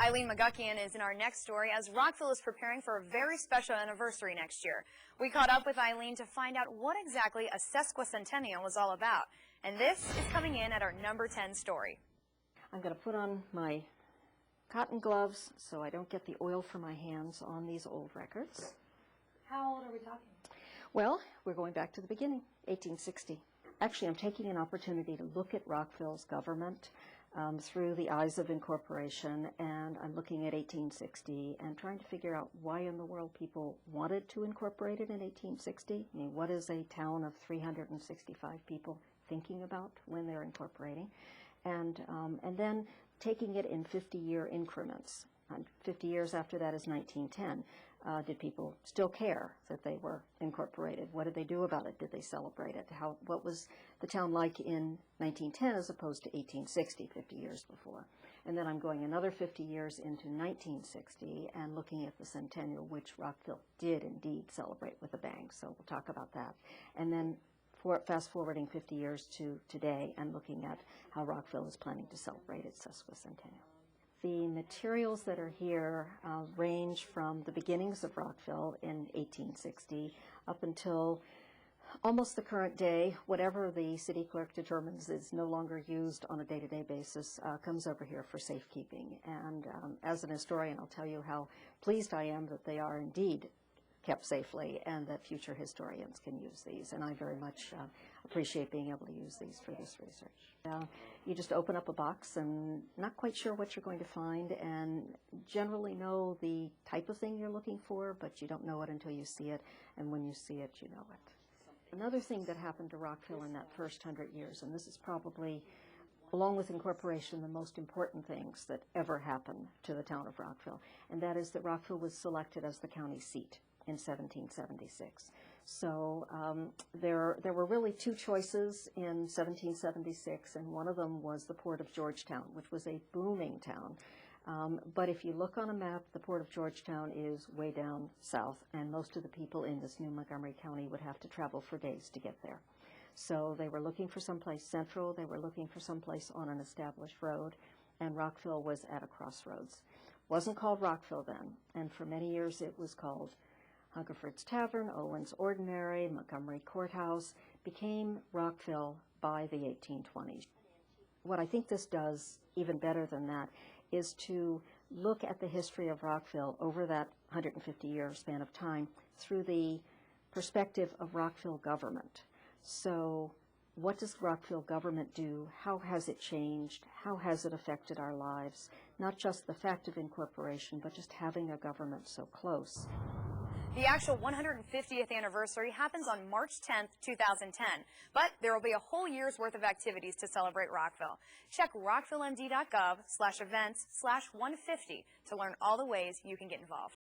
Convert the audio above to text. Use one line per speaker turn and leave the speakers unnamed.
Eileen McGuckian is in our next story as Rockville is preparing for a very special anniversary next year. We caught up with Eileen to find out what exactly a sesquicentennial was all about. And this is coming in at our number 10 story.
I'm going to put on my cotton gloves so I don't get the oil from my hands on these old records.
How old are we talking?
Well, we're going back to the beginning, 1860. Actually, I'm taking an opportunity to look at Rockville's government through the eyes of incorporation, and I'm looking at 1860 and trying to figure out why in the world people wanted to incorporate it in 1860. I mean, what is a town of 365 people thinking about when they're incorporating? And then taking it in 50-year increments. 50 years after that is 1910. Did people still care that they were incorporated? What did they do about it? Did they celebrate it? What was the town like in 1910 as opposed to 1860, 50 years before? And then I'm going another 50 years into 1960 and looking at the centennial, which Rockville did indeed celebrate with a bang. So we'll talk about that. And then fast forwarding 50 years to today and looking at how Rockville is planning to celebrate its sesquicentennial. The materials that are here range from the beginnings of Rockville in 1860 up until almost the current day. Whatever the city clerk determines is no longer used on a day-to-day basis comes over here for safekeeping. And as an historian, I'll tell you how pleased I am that they are indeed kept safely and that future historians can use these. And I very much appreciate being able to use these for this research. You just open up a box and not quite sure what you're going to find and generally know the type of thing you're looking for, but you don't know it until you see it, and when you see it, you know it. Another thing that happened to Rockville in that first 100 years, and this is probably, along with incorporation, the most important things that ever happened to the town of Rockville, and that is that Rockville was selected as the county seat in 1776. So there were really two choices in 1776, and one of them was the port of Georgetown, which was a booming town. But if you look on a map, the port of Georgetown is way down south, and most of the people in this new Montgomery County would have to travel for days to get there. So they were looking for someplace central, they were looking for someplace on an established road, and Rockville was at a crossroads. Wasn't called Rockville then, and for many years it was called Hungerford's Tavern, Owen's Ordinary, Montgomery Courthouse, became Rockville by the 1820s. What I think this does, even better than that, is to look at the history of Rockville over that 150-year span of time through the perspective of Rockville government. So what does Rockville government do? How has it changed? How has it affected our lives? Not just the fact of incorporation, but just having a government so close.
The actual 150th anniversary happens on March 10th, 2010, but there will be a whole year's worth of activities to celebrate Rockville. Check rockvillemd.gov/events/150 to learn all the ways you can get involved.